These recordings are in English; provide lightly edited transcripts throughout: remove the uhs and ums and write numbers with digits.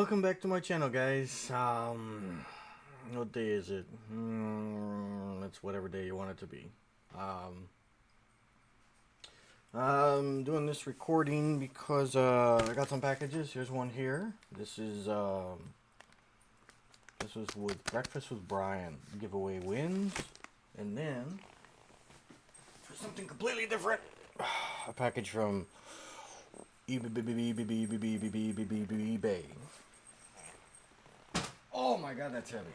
Welcome back to my channel, guys. What day is it? It's whatever day you want it to be. I'm doing this recording because I got some packages. Here's one here. This was with Breakfast with Brian giveaway wins, and then for something completely different, a package from eBay. Oh my god, that's heavy.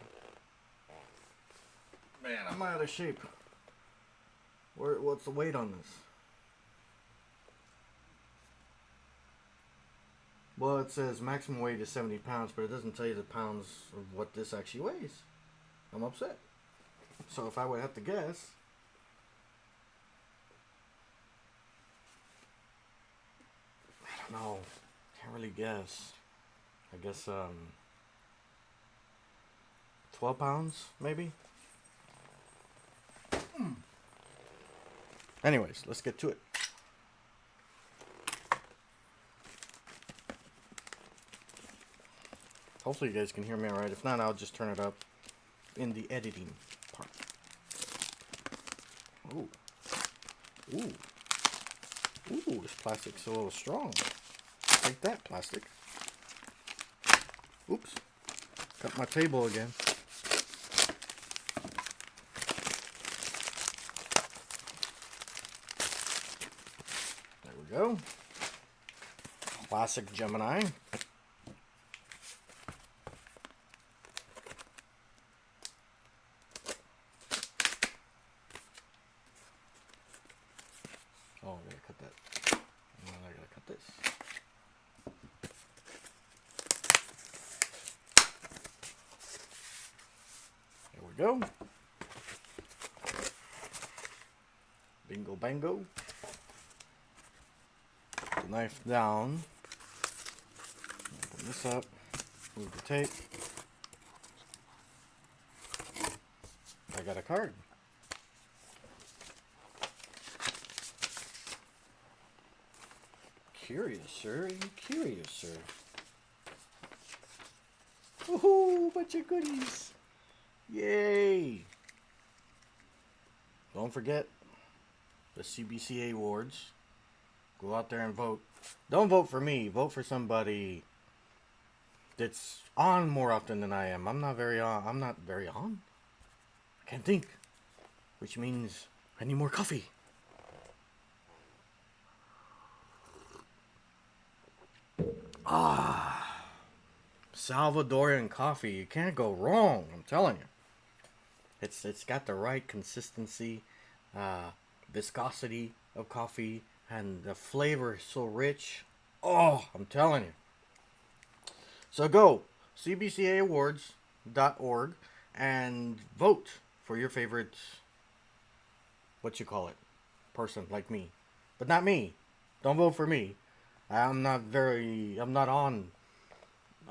Man, I'm out of shape. What's the weight on this? Well, it says maximum weight is 70 pounds, but it doesn't tell you the pounds of what this actually weighs. I'm upset. So if I would have to guess, I don't know. Can't really guess. I guess 12 pounds, maybe? Anyways, let's get to it. Hopefully you guys can hear me alright. If not, I'll just turn it up in the editing part. Ooh. Ooh. Ooh, this plastic's a little strong. Take that, plastic. Oops. Got my table again. There we go. Classic Gemini. Oh, I gotta cut that. And then I gotta cut this. There we go. Bingo bango. Put the knife down. Open this up. Move the tape. I got a card. Curious, sir. You curious, sir. Woohoo! Bunch of goodies. Yay! Don't forget the CBCA awards. Go out there and vote. Don't vote for me. Vote for somebody that's on more often than I am. I'm not very on. I can't think. Which means I need more coffee. Salvadorian coffee. You can't go wrong. I'm telling you. It's got the right consistency, viscosity of coffee, and the flavor is so rich. Oh, I'm telling you. So go cbcaawards.org and vote for your favorite, what you call it, person like me. But not me. Don't vote for me. I'm not on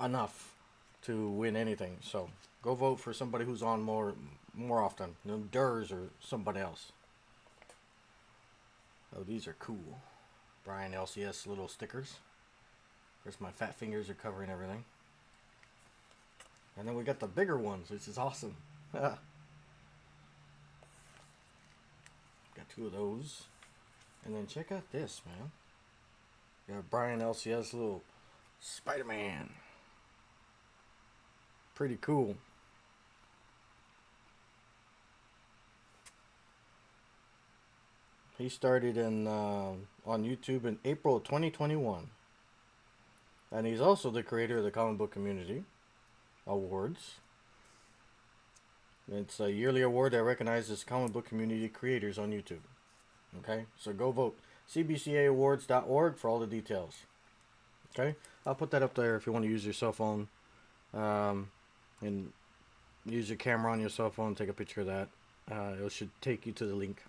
enough to win anything. So go vote for somebody who's on more often. Durs or somebody else. Oh, these are cool. Brian LCS little stickers. Of course, my fat fingers are covering everything. And then we got the bigger ones, which is awesome. Got two of those. And then check out this, man. Got Brian LCS little Spider-Man. Pretty cool. He started on YouTube in April of 2021. And he's also the creator of the Comic Book Community Awards. It's a yearly award that recognizes comic book community creators on YouTube. Okay? So go vote. cbcaawards.org for all the details. Okay? I'll put that up there if you want to use your cell phone. And use your camera on your cell phone. Take a picture of that. It should take you to the link.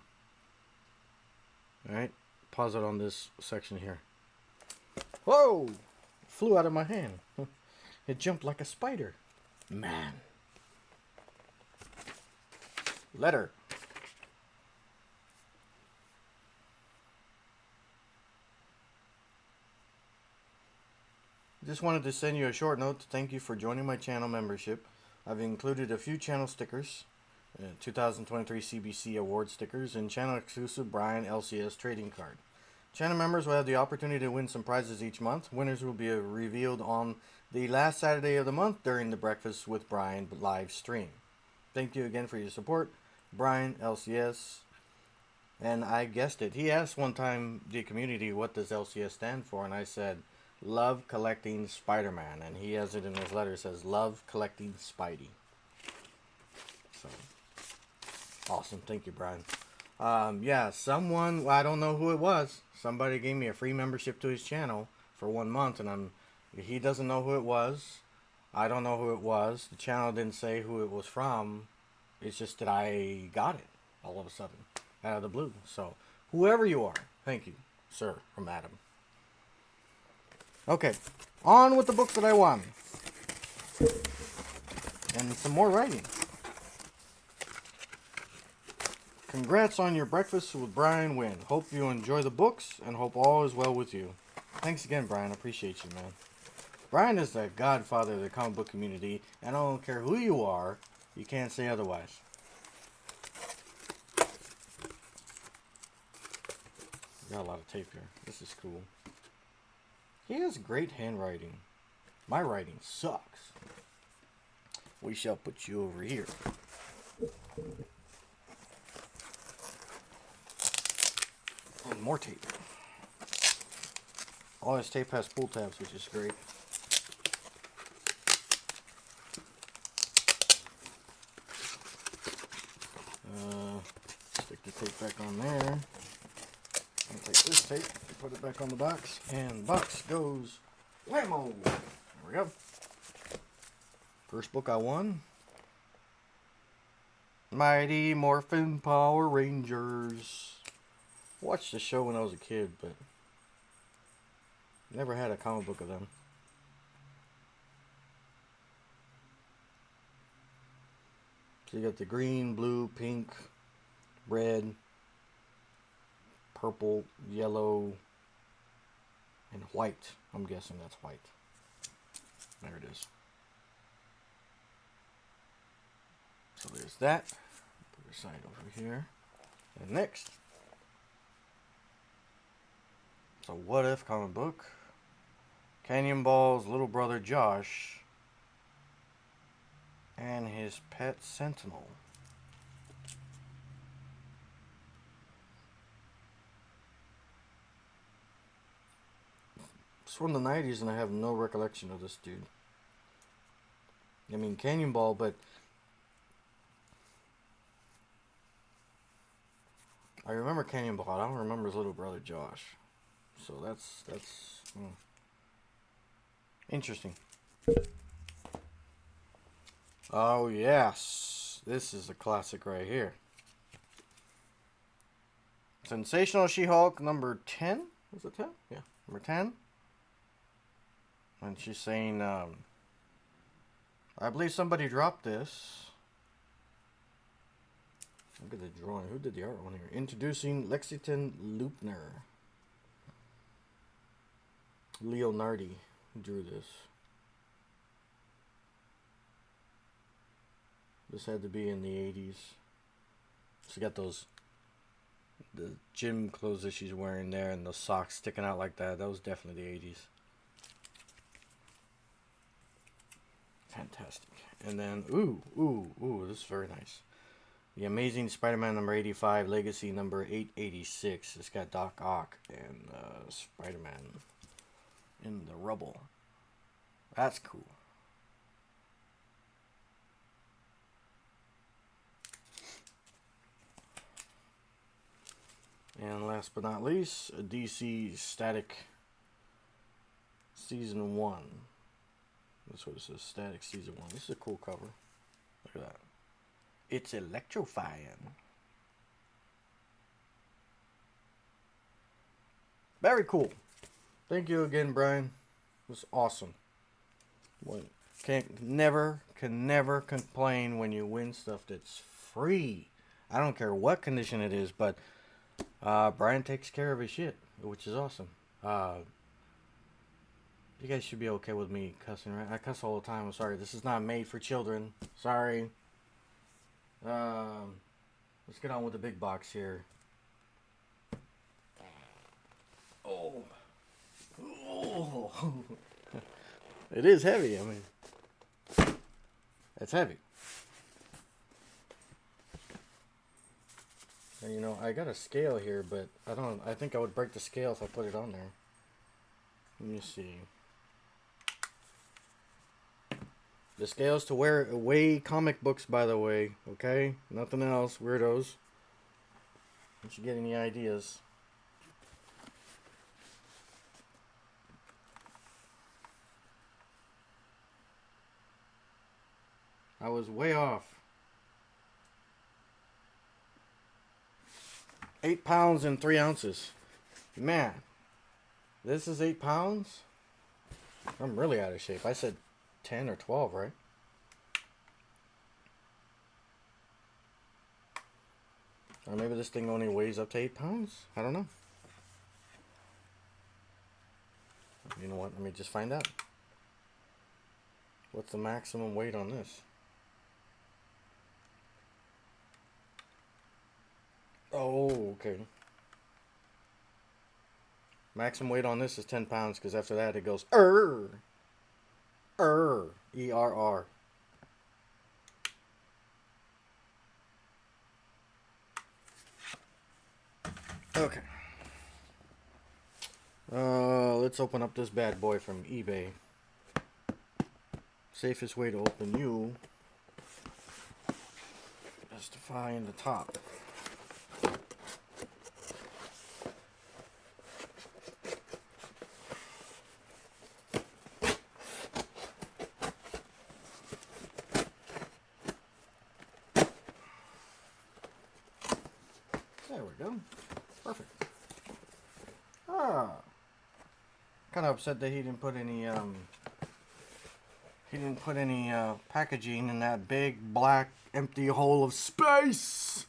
Alright? Pause it on this section here. Whoa! Flew out of my hand. It jumped like a spider. Man. Letter. Just wanted to send you a short note to thank you for joining my channel membership. I've included a few channel stickers, 2023 CBC award stickers, and channel exclusive Brian LCS trading card. Channel members will have the opportunity to win some prizes each month. Winners will be revealed on the last Saturday of the month during the Breakfast with Brian live stream. Thank you again for your support, Brian LCS. And I guessed it. He asked one time the community, what does LCS stand for? And I said, love collecting Spider-Man. And he has it in his letter, says, love collecting Spidey. So, awesome. Thank you, Brian. Yeah, someone, well, I don't know who it was. Somebody gave me a free membership to his channel for 1 month. And he doesn't know who it was. I don't know who it was. The channel didn't say who it was from. It's just that I got it all of a sudden, out of the blue. So, whoever you are, thank you, sir, from Adam. Okay, on with the book that I won. And some more writing. Congrats on your Breakfast with Brian win. Hope you enjoy the books and hope all is well with you. Thanks again, Brian. I appreciate you, man. Brian is the godfather of the comic book community, and I don't care who you are, you can't say otherwise. Got a lot of tape here. This is cool. He has great handwriting. My writing sucks. We shall put you over here. And more tape. All this tape has pull tabs, which is great. Stick the tape back on there. And take this tape, put it back on the box, and the box goes whammo! There we go. First book I won. Mighty Morphin Power Rangers. Watched the show when I was a kid, but never had a comic book of them. So you got the green, blue, pink, red, purple, yellow, and white. I'm guessing that's white. There it is. So there's that. Put it aside over here. And next, it's a what if comic book. Canyon Ball's little brother Josh and his pet Sentinel. It's from the 90s and I have no recollection of this dude. I mean, Canyon Ball, but I remember Canyon Ball. I don't remember his little brother Josh. So that's interesting. Oh yes, this is a classic right here. Sensational She-Hulk number 10. Was it 10? Yeah, number 10. And she's saying, I believe somebody dropped this. Look at the drawing. Who did the art on here? Introducing Lexington Loopner. Leonardi drew this. This had to be in the 80s. She got the gym clothes that she's wearing there and those socks sticking out like that. That was definitely the 80s. Fantastic. And then, ooh, this is very nice. The Amazing Spider-Man number 85, Legacy number 886. It's got Doc Ock and Spider-Man in the rubble. That's cool. And last but not least, a DC Static Season 1. That's what it says, Static Season 1. This is a cool cover. Look at that. It's electrifying. Very cool. Thank you again, Brian. It was awesome. Can never complain when you win stuff that's free. I don't care what condition it is, but Brian takes care of his shit, which is awesome. You guys should be okay with me cussing, right? I cuss all the time. I'm sorry. This is not made for children. Sorry. Let's get on with the big box here. Oh. Oh. It is heavy. I mean, it's heavy. And, you know, I got a scale here, but I think I would break the scale if I put it on there. Let me see. The scales to weigh comic books, by the way. Okay? Nothing else. Weirdos. Don't you get any ideas? I was way off. 8 pounds and 3 ounces. Man. This is 8 pounds? I'm really out of shape. I said 10 or 12, right? Or maybe this thing only weighs up to 8 pounds? I don't know. You know what? Let me just find out. What's the maximum weight on this? Oh, okay. Maximum weight on this is 10 pounds because after that it goes E-R-R. Okay. Let's open up this bad boy from eBay. Safest way to open you is to find the top. There we go. Perfect. Kind of upset that he didn't put any packaging in that big black empty hole of space.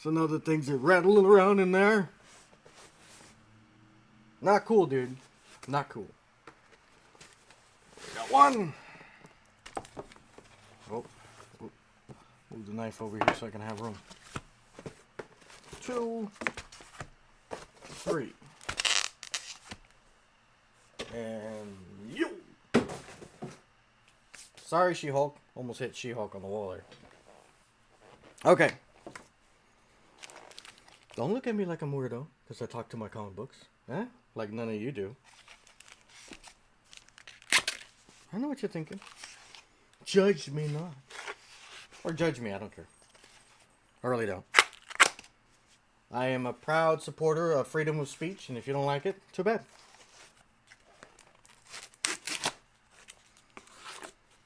So now the things that rattling around in there. Not cool, dude. Not cool. Got one. Oh, move the knife over here so I can have room. 2, 3. And you. Sorry, She-Hulk. Almost hit She-Hulk on the wall there. Okay. Don't look at me like I'm weirdo because I talk to my comic books. Eh? Like none of you do. I know what you're thinking. Judge me not. Or judge me, I don't care. I really don't. I am a proud supporter of freedom of speech, and if you don't like it, too bad.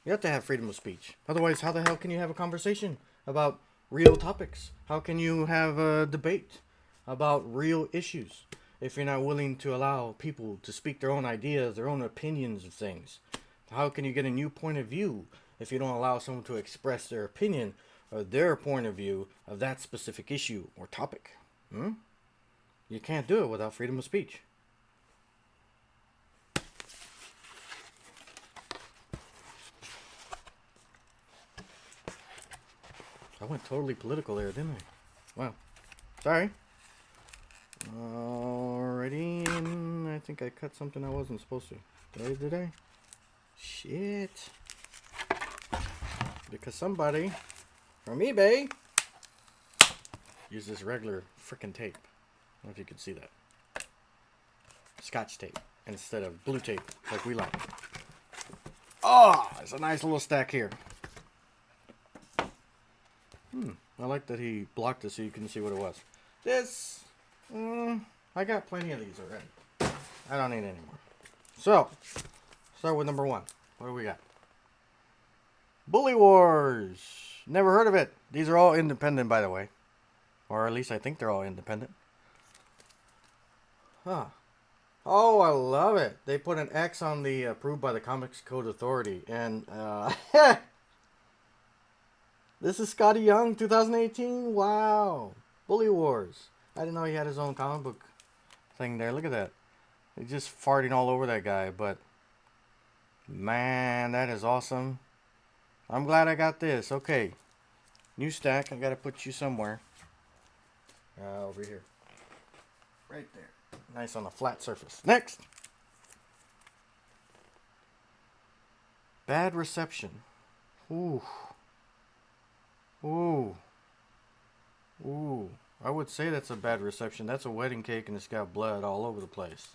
You have to have freedom of speech. Otherwise, how the hell can you have a conversation about real topics? How can you have a debate about real issues if you're not willing to allow people to speak their own ideas, their own opinions of things? How can you get a new point of view if you don't allow someone to express their opinion or their point of view of that specific issue or topic? You can't do it without freedom of speech. I went totally political there, didn't I? Wow. Sorry. Alrighty, and I think I cut something I wasn't supposed to. Did I? Shit. Because somebody from eBay used this regular frickin' tape. I don't know if you can see that. Scotch tape instead of blue tape like we like. Oh, it's a nice little stack here. I like that he blocked it so you couldn't see what it was. This, I got plenty of these already. I don't need any more. So, start with number 1. What do we got? Bully Wars. Never heard of it. These are all independent, by the way. Or at least I think they're all independent. Huh. Oh, I love it. They put an X on the approved by the Comics Code Authority. And, this is Scotty Young, 2018. Wow. Bully Wars. I didn't know he had his own comic book thing there. Look at that. He's just farting all over that guy, but man, that is awesome. I'm glad I got this. Okay, new stack. I gotta put you somewhere. Over here. Right there. Nice on a flat surface. Next. Bad reception. Ooh. Ooh. Ooh. I would say that's a bad reception. That's a wedding cake and it's got blood all over the place.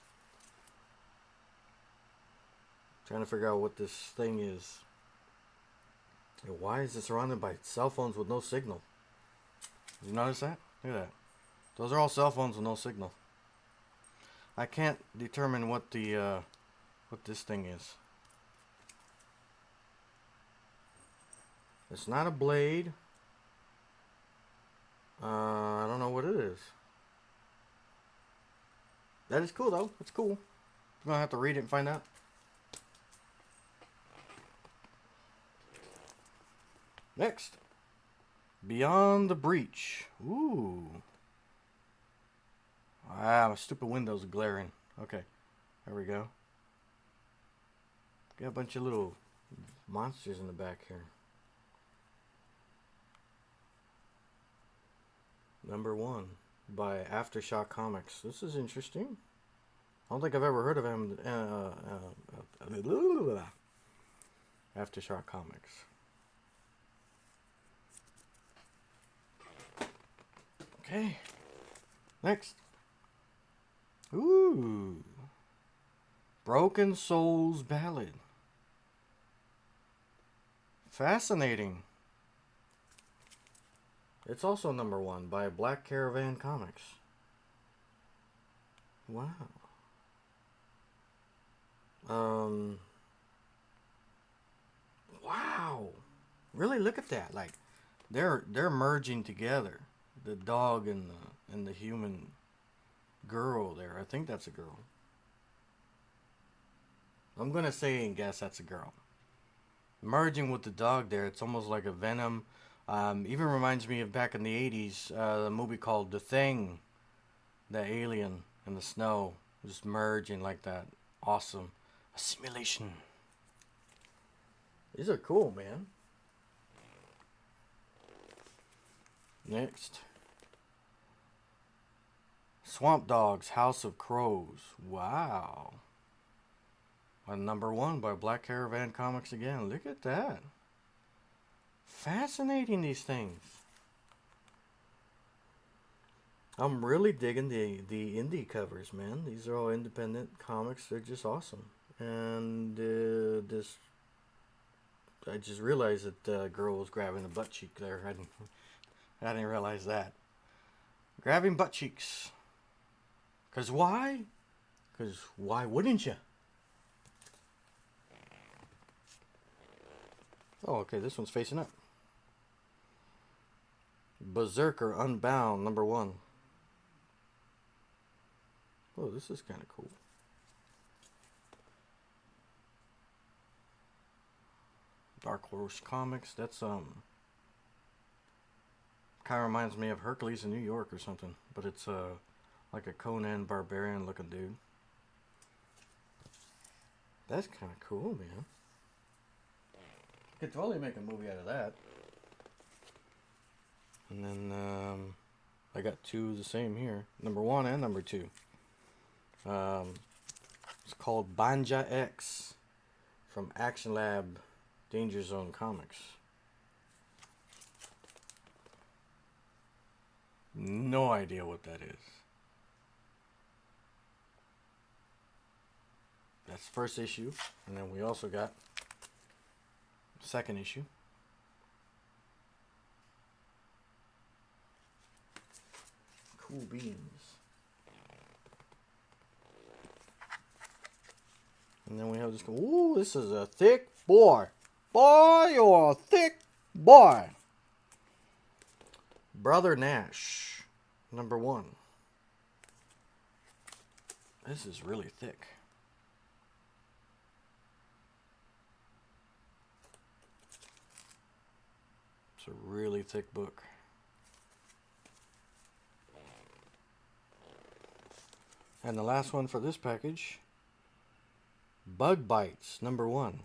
Trying to figure out what this thing is. Why is it surrounded by cell phones with no signal? Did you notice that? Look at that. Those are all cell phones with no signal. I can't determine what the what this thing is. It's not a blade. I don't know what it is. That is cool though. It's cool. I'm gonna have to read it and find out. Next. Beyond the Breach. Ooh. Ah, my stupid window's glaring. Okay. There we go. Got a bunch of little monsters in the back here. Number 1 by Aftershock Comics. This is interesting. I don't think I've ever heard of him. Aftershock Comics. Okay. Next. Ooh. Broken Souls Ballad. Fascinating. It's also number 1 by Black Caravan Comics. Wow. Wow. Really, look at that. Like they're merging together. The dog and the human girl there. I think that's a girl. I'm gonna say and guess that's a girl. Merging with the dog there, it's almost like a Venom. Even reminds me of back in the 80s, the movie called The Thing. The alien in the snow just merging like that. Awesome. A simulation. These are cool, man. Next. Swamp Dogs, House of Crows. Wow. And number 1 by Black Caravan Comics again. Look at that. Fascinating, these things. I'm really digging the indie covers, man. These are all independent comics. They're just awesome. And I just realized that the girl was grabbing the butt cheek there. I didn't realize that. Grabbing butt cheeks. Because why? Because why wouldn't you? Oh, okay, this one's facing up. Berserker Unbound, number 1. Oh, this is kind of cool. Dark Horse Comics. That's kind of reminds me of Hercules in New York or something, but it's like a Conan Barbarian looking dude. That's kind of cool, man. Could totally make a movie out of that. And then I got 2 of the same here, number 1 and number 2. It's called Banja X from Action Lab Danger Zone Comics. No idea what that is. That's the first issue, and then we also got the second issue. Cool beans. And then we have this. Ooh, this is a thick boy. Boy, you're a thick boy. Brother Nash, number 1. This is really thick. It's a really thick book. And the last one for this package, Bug Bites #1.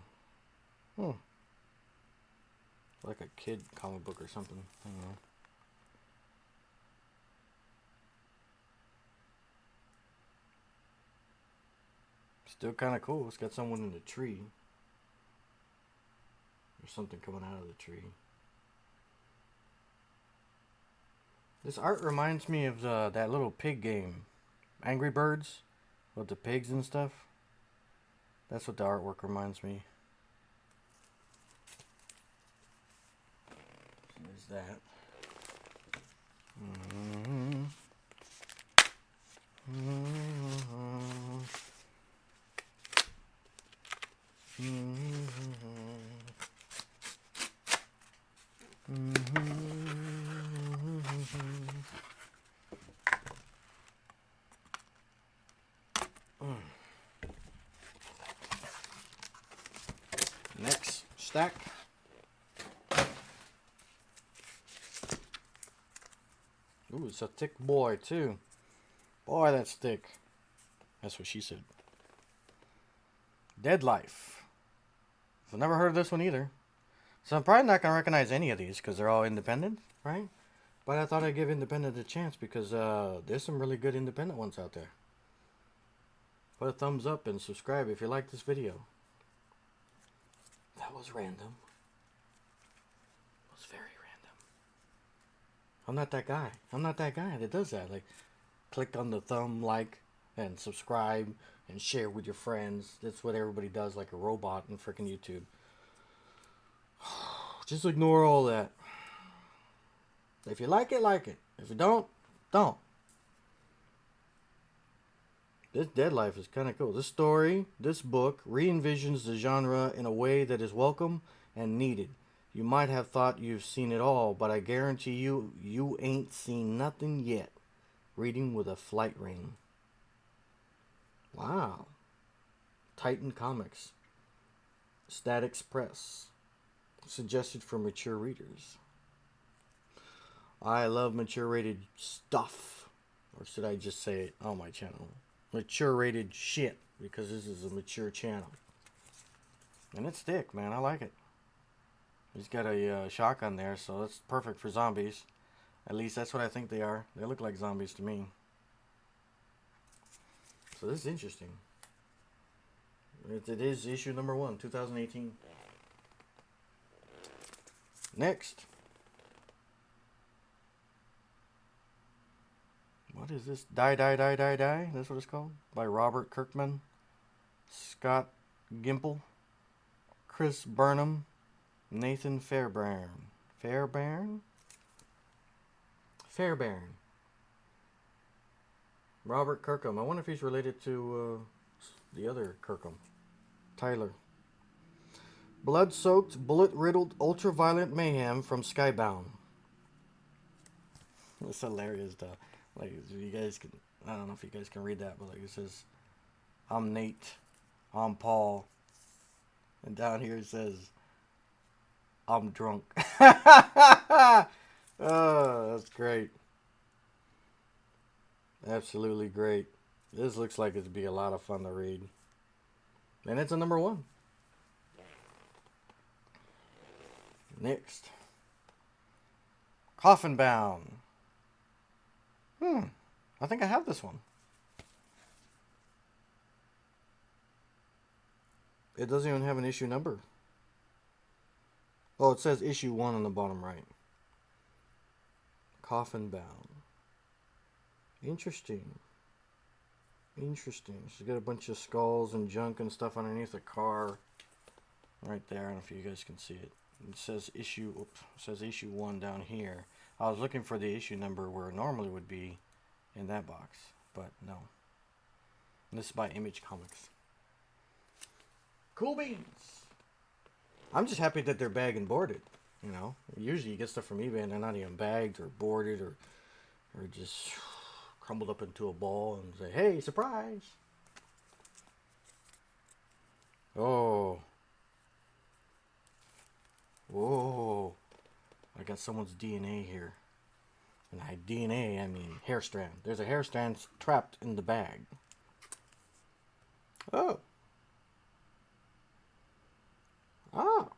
Like a kid comic book or something. I don't know. Still kind of cool. It's got someone in the tree. There's something coming out of the tree. This art reminds me of that little pig game, Angry Birds, with the pigs and stuff. That's what the artwork reminds me. So there's that. Next stack. Ooh, it's a thick boy too. Boy, that's thick. That's what she said. Dead Life. I've never heard of this one either. So I'm probably not going to recognize any of these because they're all independent, right? But I thought I'd give independent a chance because there's some really good independent ones out there. Put a thumbs up and subscribe if you like this video. That was random. It was very random. I'm not that guy. I'm not that guy that does that. Like, click on the thumb, like, and subscribe and share with your friends. That's what everybody does like a robot in freaking YouTube. Just ignore all that. If you like it, like it. If you don't, don't. This Dead Life is kind of cool. This story, this book, re-envisions the genre in a way that is welcome and needed. You might have thought you've seen it all, but I guarantee you, you ain't seen nothing yet. Reading with a flight ring. Wow. Titan Comics. Static Press. Suggested for mature readers. I love mature rated stuff. Or should I just say it on my channel? Mature rated shit. Because this is a mature channel. And it's thick, man. I like it. He's got a shotgun there, so that's perfect for zombies. At least that's what I think they are. They look like zombies to me. So this is interesting. It is issue #1, 2018. Next. What is this? Die, Die, Die, Die, Die? That's what it's called? By Robert Kirkman, Scott Gimple, Chris Burnham, Nathan Fairbairn. Fairbairn? Fairbairn. Robert Kirkham. I wonder if he's related to the other Kirkham. Tyler. Blood-soaked, bullet-riddled, ultra-violent mayhem from Skybound. It's hilarious, though. Like, you guys can... I don't know if you guys can read that, but like it says, I'm Nate. I'm Paul. And down here it says, I'm drunk. Oh, that's great. Absolutely great. This looks like it'd be a lot of fun to read. And it's a #1. Next. Coffin Bound. I think I have this one. It doesn't even have an issue number. Oh, it says issue 1 on the bottom right. Coffin Bound. Interesting. Interesting. She's got a bunch of skulls and junk and stuff underneath the car. Right there. I don't know if you guys can see it. It says issue. Oops, it says issue 1 down here. I was looking for the issue number where it normally would be in that box, but no. And this is by Image Comics. Cool beans. I'm just happy that they're bag and boarded. You know, usually you get stuff from eBay and they're not even bagged or boarded or just crumbled up into a ball and say, hey, surprise. Oh. Whoa. I got someone's DNA here. And by DNA, I mean hair strand. There's a hair strand trapped in the bag. Oh. Ah.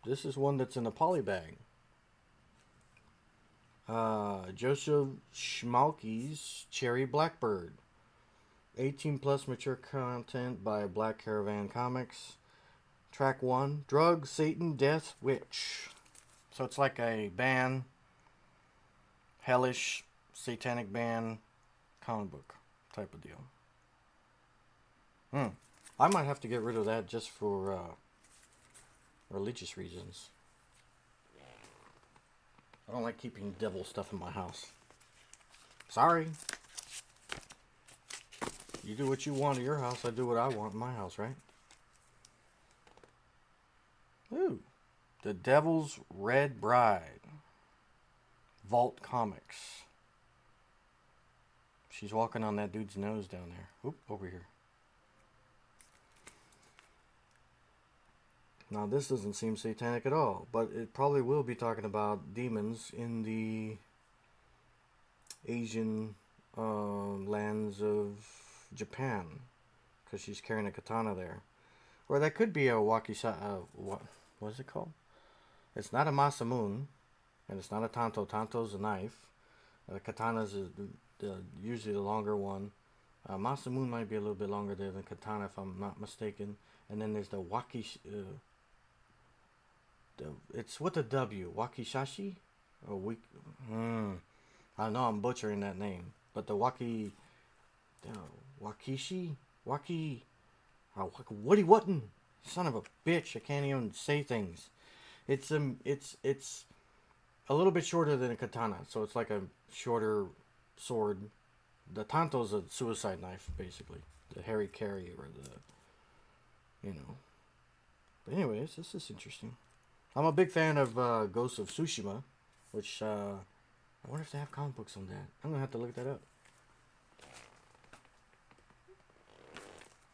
This is one that's in a poly bag. Joseph Schmalke's Cherry Blackbird. 18 plus mature content by Black Caravan Comics. Track 1, Drug, Satan, Death, Witch. So it's like a band, hellish, satanic band, comic book type of deal. I might have to get rid of that just for religious reasons. I don't like keeping devil stuff in my house. Sorry. You do what you want in your house, I do what I want in my house, right? Ooh. The Devil's Red Bride. Vault Comics. She's walking on that dude's nose down there. Oop, over here. Now this doesn't seem satanic at all, but it probably will be talking about demons in the Asian lands of Japan, because she's carrying a katana there. Or that could be a what is it called? It's not a masamune, and it's not a tanto. Tanto's a knife. Katana's usually the longer one. Masamune might be a little bit longer there than katana, if I'm not mistaken. And then there's the it's with a W. Wakishashi? Or I know I'm butchering that name. But the Wakishi? Woody Wutton! Son of a bitch, I can't even say things. It's a little bit shorter than a katana, so it's like a shorter sword. The tanto's a suicide knife, basically. The Harry Carry, or the, But anyways, this is interesting. I'm a big fan of Ghost of Tsushima, which, I wonder if they have comic books on that. I'm going to have to look that up.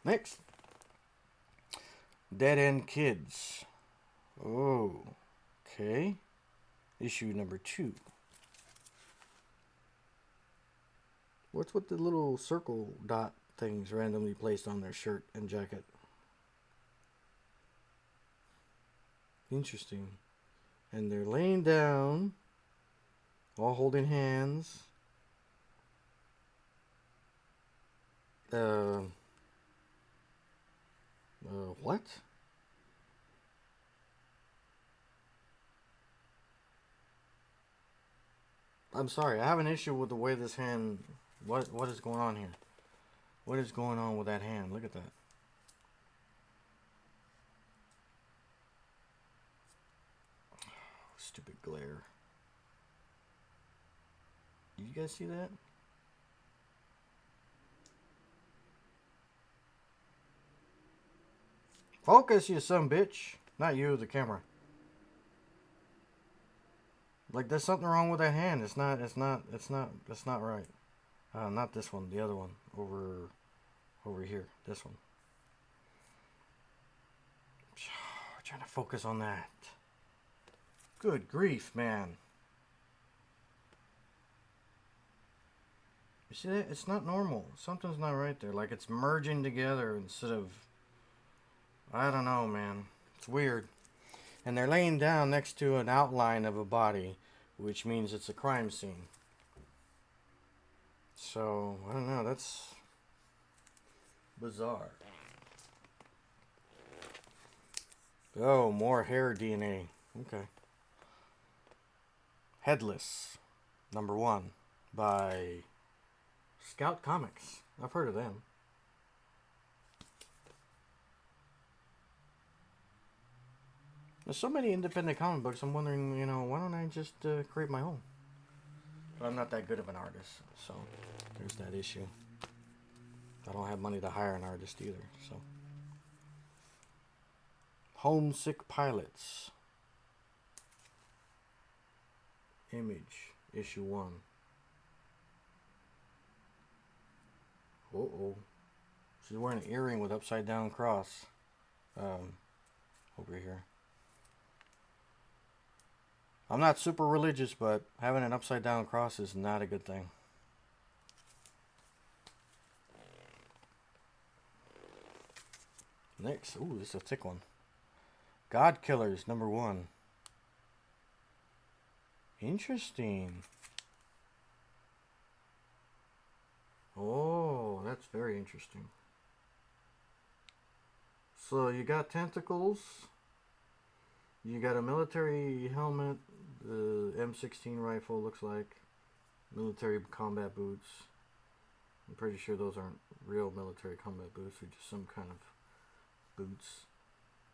Next. Dead End Kids. Oh, okay. Issue number 2. What's with the little circle dot things randomly placed on their shirt and jacket? Interesting. And they're laying down, all holding hands. What? I'm sorry, I have an issue with the way this hand... What is going on here? What is going on with that hand? Look at that. Stupid glare. Did you guys see that? Focus, you son bitch. Not you, the camera. Like, there's something wrong with that hand. It's not right. Not this one, the other one. Over here. This one. Trying to focus on that. Good grief, man. You see that? It's not normal. Something's not right there. Like, it's merging together instead of... I don't know, man. It's weird. And they're laying down next to an outline of a body, which means it's a crime scene. So, I don't know. That's bizarre. Oh, more hair DNA. Okay. Headless, number 1, by Scout Comics. I've heard of them. There's so many independent comic books, I'm wondering, why don't I just create my own? But I'm not that good of an artist, so there's that issue. I don't have money to hire an artist either, so. Homesick Pilots. Image, issue 1. Uh-oh. She's wearing an earring with upside down cross. Over here. I'm not super religious, but having an upside down cross is not a good thing. Next, ooh, this is a thick one. God Killers, #1. Interesting. Oh, that's very interesting. So you got tentacles. You got a military helmet. The M16 rifle looks like. Military combat boots. I'm pretty sure those aren't real military combat boots. They're just some kind of boots.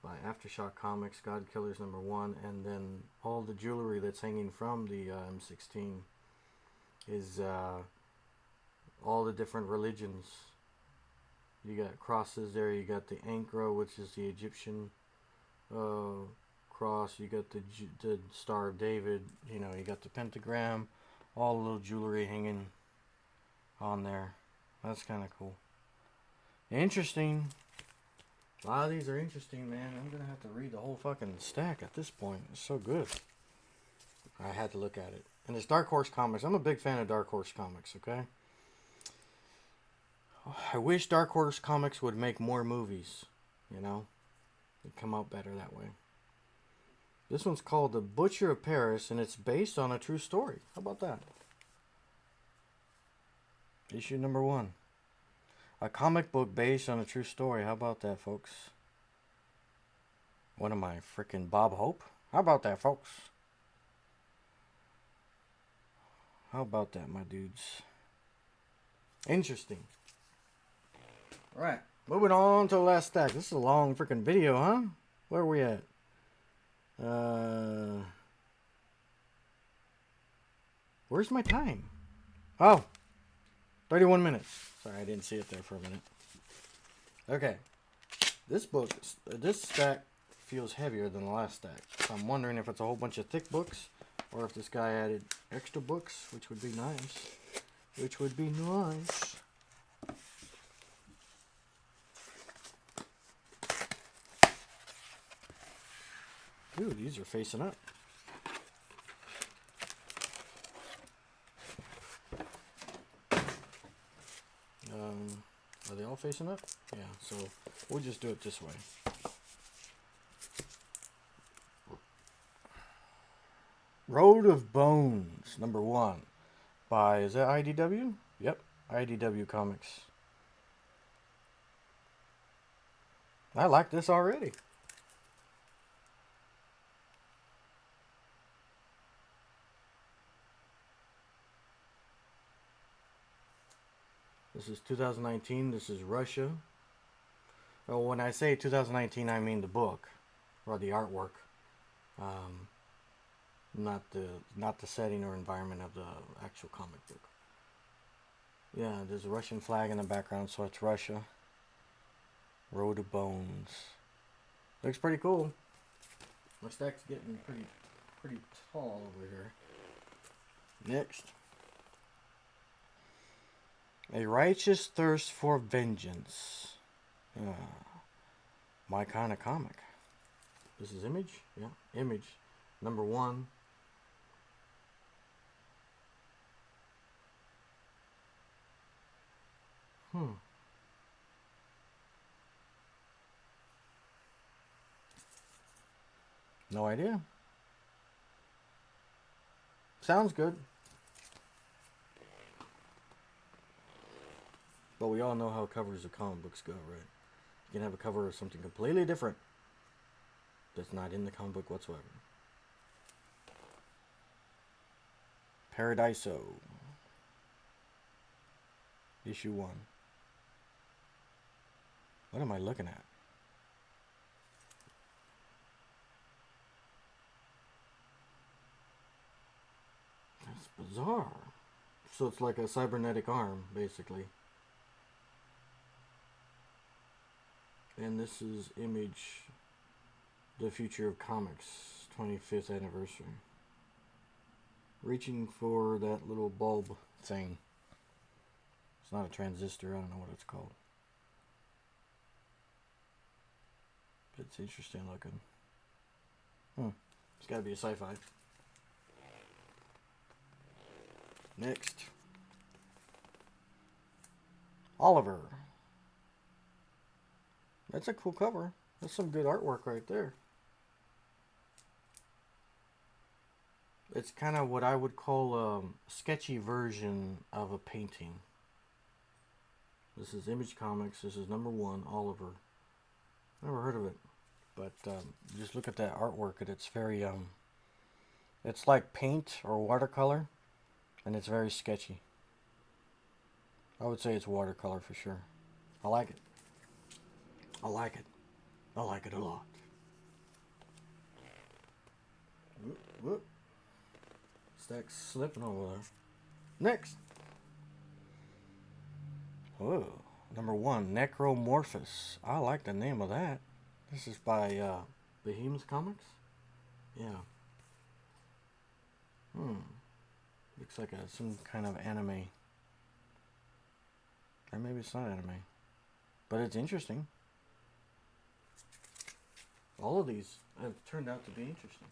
By Aftershock Comics, God Killers #1, and then all the jewelry that's hanging from the M16 is all the different religions. You got crosses there. You got the Ankara, which is the Egyptian cross. You got the Star of David. You know, you got the pentagram. All the little jewelry hanging on there. That's kind of cool. Interesting. A lot of these are interesting, man. I'm going to have to read the whole fucking stack at this point. It's so good. I had to look at it. And it's Dark Horse Comics. I'm a big fan of Dark Horse Comics, okay? I wish Dark Horse Comics would make more movies, you know? It'd come out better that way. This one's called The Butcher of Paris, and it's based on a true story. How about that? Issue #1. A comic book based on a true story. How about that, folks? What am I, freaking Bob Hope? How about that, folks? How about that, my dudes? Interesting. Alright, moving on to the last stack. This is a long freaking video, huh? Where are we at? Where's my time? Oh, 31 minutes. Sorry, I didn't see it there for a minute. Okay. This stack feels heavier than the last stack. So I'm wondering if it's a whole bunch of thick books or if this guy added extra books, which would be nice. Which would be nice. Ooh, these are facing up. Are they all facing up? Yeah, so we'll just do it this way. Road of Bones, #1. By, is that IDW? Yep, IDW Comics. I like this already. This is 2019. This is Russia. Well, when I say 2019, I mean the book or the artwork, not the setting or environment of the actual comic book. Yeah, there's a Russian flag in the background, so it's Russia. Road of Bones. Looks pretty cool. My stack's getting pretty tall over here. Next. A Righteous Thirst for Vengeance. My kind of comic. This is Image? Yeah, Image. #1. No idea. Sounds good. But we all know how covers of comic books go, right? You can have a cover of something completely different that's not in the comic book whatsoever. Paradiso. Issue 1. What am I looking at? That's bizarre. So it's like a cybernetic arm, basically. And this is Image, The Future of Comics, 25th anniversary. Reaching for that little bulb thing. It's not a transistor, I don't know what it's called. But it's interesting looking. It's gotta be a sci-fi. Next. Oliver. That's a cool cover. That's some good artwork right there. It's kind of what I would call a sketchy version of a painting. This is Image Comics. This is #1, Oliver. Never heard of it, but just look at that artwork, and it's very it's like paint or watercolor, and it's very sketchy. I would say it's watercolor for sure. I like it. I like it. I like it a lot. Whoop, whoop. Stack's slipping over there. Next. Whoa. #1, Necromorphous. I like the name of that. This is by Behemoth Comics? Yeah. Looks like some kind of anime. Or maybe it's not anime. But it's interesting. All of these have turned out to be interesting.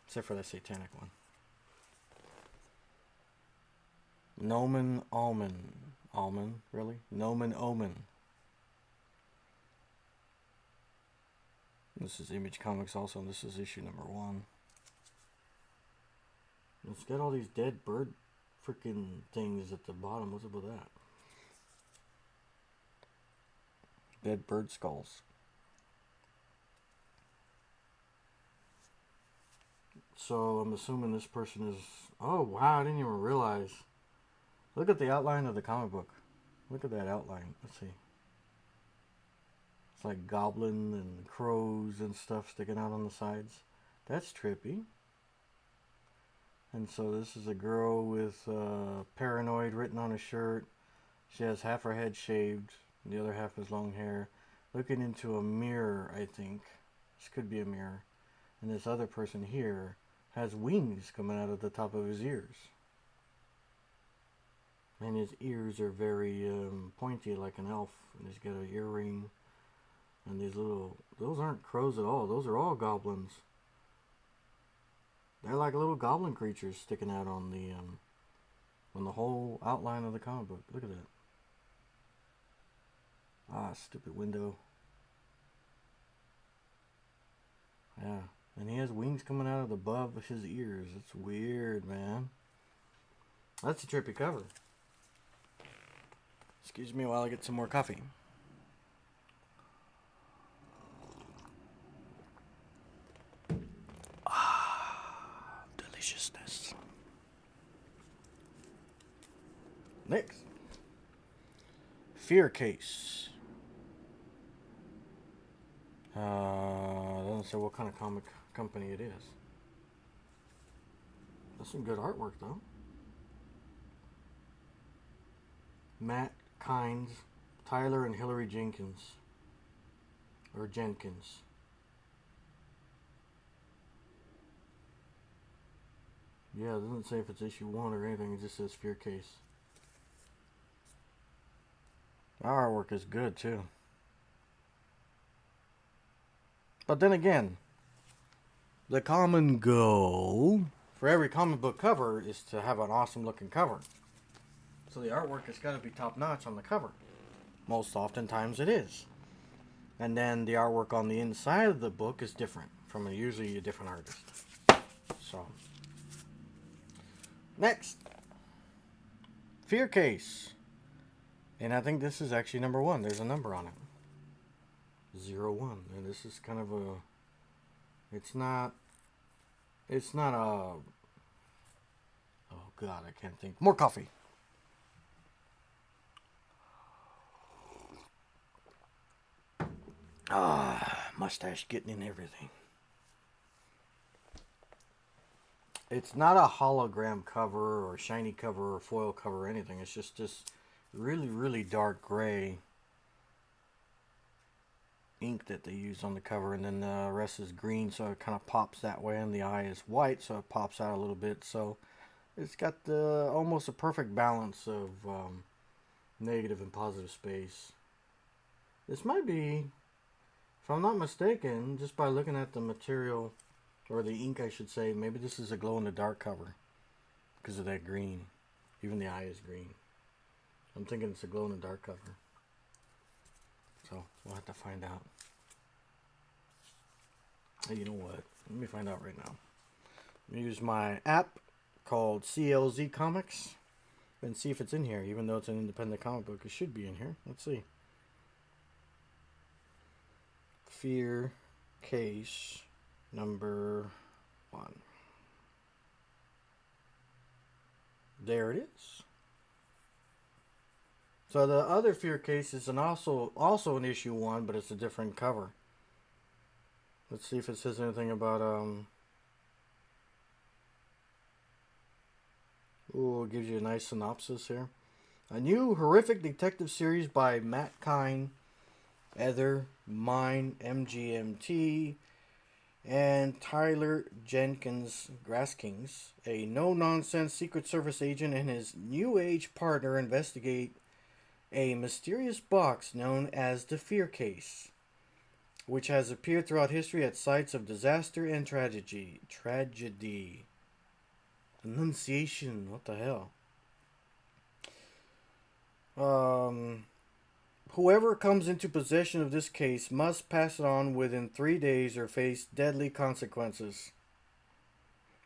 Except for that satanic one. Nomen Omen. Almond, really? Nomen Omen. This is Image Comics also, and this is issue #1. It's got all these dead bird freaking things at the bottom. What's up with that? Dead bird skulls. So I'm assuming this person is... Oh, wow, I didn't even realize. Look at the outline of the comic book. Look at that outline. Let's see. It's like goblin and crows and stuff sticking out on the sides. That's trippy. And so this is a girl with paranoid written on her shirt. She has half her head shaved. The other half is long hair. Looking into a mirror, I think. This could be a mirror. And this other person here has wings coming out of the top of his ears. And his ears are very pointy like an elf. And he's got an earring. And these little... Those aren't crows at all. Those are all goblins. They're like little goblin creatures sticking out on the whole outline of the comic book. Look at that. Ah, stupid window. Yeah. And he has wings coming out of the above of his ears. It's weird, man. That's a trippy cover. Excuse me while I get some more coffee. Ah, deliciousness. Next. Fear Case. Doesn't say what kind of comic company it is. That's some good artwork, though. Matt Kynes, Tyler and Hillary Jenkins. Or Jenkins. Yeah, it doesn't say if it's issue 1 or anything. It just says Fear Case. Our artwork is good, too. But then again, the common goal for every comic book cover is to have an awesome looking cover. So the artwork has got to be top notch on the cover. Most oftentimes it is. And then the artwork on the inside of the book is different from usually a different artist. So, next, Fear Case. And I think this is actually #1. There's a number on it. 01. And this is kind of a... It's not a... Oh God, I can't think. More coffee. Ah, mustache getting in everything. It's not a hologram cover or shiny cover or foil cover or anything. It's just this really, really dark gray ink that they use on the cover, and then the rest is green, so it kind of pops that way, and the eye is white, so it pops out a little bit. So it's got almost a perfect balance of negative and positive space. This might be, if I'm not mistaken, just by looking at the material, or the ink I should say, maybe this is a glow-in-the-dark cover because of that green. Even the eye is green. I'm thinking it's a glow-in-the-dark cover. So we'll have to find out. Hey, you know what? Let me find out right now. I'm gonna use my app called CLZ Comics and see if it's in here. Even though it's an independent comic book, it should be in here. Let's see. Fear case number 1. There it is. So the other fear case is also an issue 1, but it's a different cover. Let's see if it says anything about Ooh, it gives you a nice synopsis here. A new horrific detective series by Matt Kine, Ether, Mine, MGMT, and Tyler Jenkins Graskings, a no-nonsense Secret Service agent and his New Age partner investigate a mysterious box known as the Fear Case, which has appeared throughout history at sites of disaster and tragedy. Annunciation, what the hell? Whoever comes into possession of this case must pass it on within 3 days or face deadly consequences.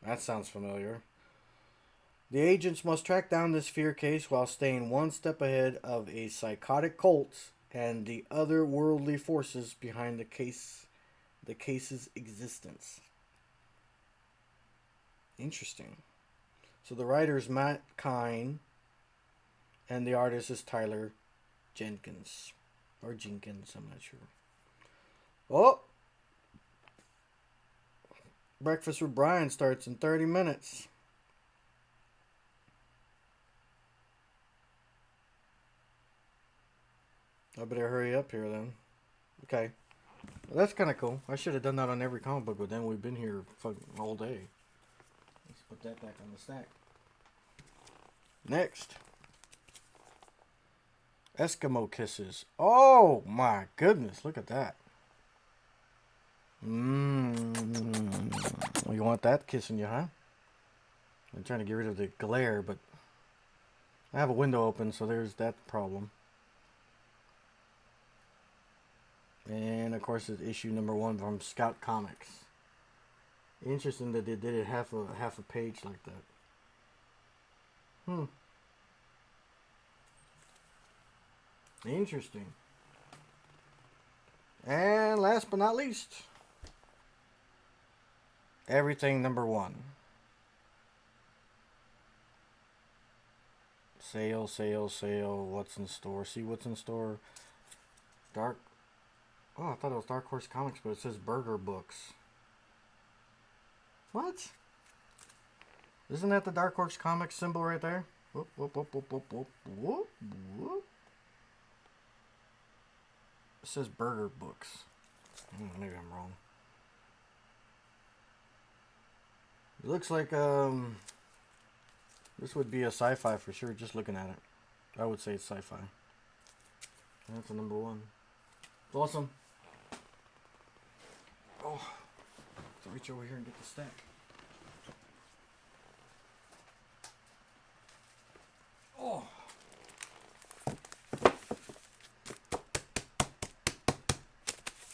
That sounds familiar. The agents must track down this fear case while staying one step ahead of a psychotic cult and the otherworldly forces behind the case's existence. Interesting. So the writer is Matt Kine, and the artist is Tyler Jenkins. Or Jenkins, I'm not sure. Oh! Breakfast with Brian starts in 30 minutes. I better hurry up here then. Okay. Well, that's kind of cool. I should have done that on every comic book, but then we've been here fucking all day. Let's put that back on the stack. Next. Eskimo Kisses. Oh my goodness, look at that. Well, you want that kissing you, huh? I'm trying to get rid of the glare, but I have a window open, so there's that problem. And of course, it's issue number 1 from Scout Comics. Interesting that they did it half a page like that. Interesting. And last but not least, Everything number 1. Sale, sale, sale. What's in store? See what's in store. Oh, I thought it was Dark Horse Comics, but it says Burger Books. What? Isn't that the Dark Horse Comics symbol right there? Whoop, whoop, whoop, whoop, whoop, whoop, whoop, whoop. It says Burger Books. Maybe I'm wrong. It looks like this would be a sci-fi for sure, just looking at it. I would say it's sci-fi. That's a number 1. It's awesome. Oh, so reach over here and get the stack. Oh.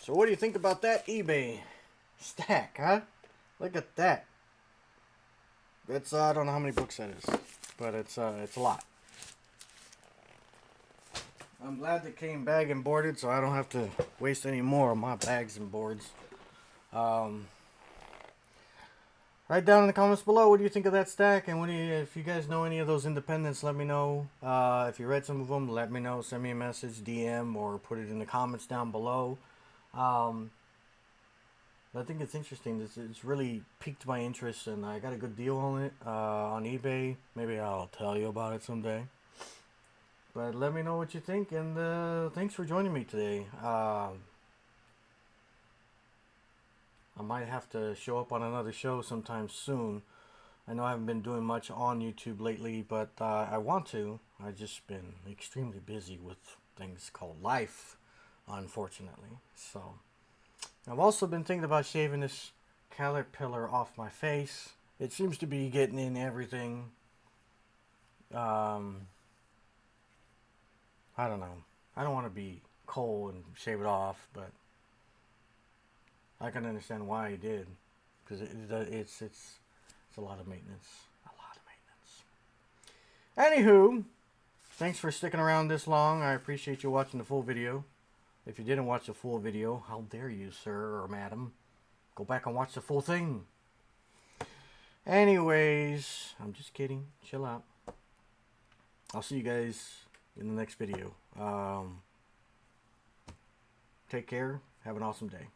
So what do you think about that eBay stack, huh? Look at that. It's I don't know how many books that is, but it's a lot. I'm glad they came bag and boarded, so I don't have to waste any more of my bags and boards. Write down in the comments below what do you think of that stack, and if you guys know any of those independents, let me know. If you read some of them, let me know. Send me a message, DM, or put it in the comments down below. I think it's interesting. It's really piqued my interest, and I got a good deal on it on eBay. Maybe I'll tell you about it someday. But let me know what you think, and thanks for joining me today. I might have to show up on another show sometime soon. I know I haven't been doing much on YouTube lately, but I want to. I've just been extremely busy with things called life, unfortunately. So I've also been thinking about shaving this caterpillar off my face. It seems to be getting in everything. I don't know. I don't want to be coal and shave it off, but I can understand why he did, because it's a lot of maintenance. A lot of maintenance. Anywho, thanks for sticking around this long. I appreciate you watching the full video. If you didn't watch the full video, how dare you, sir or madam? Go back and watch the full thing. Anyways, I'm just kidding. Chill out. I'll see you guys in the next video. Take care. Have an awesome day.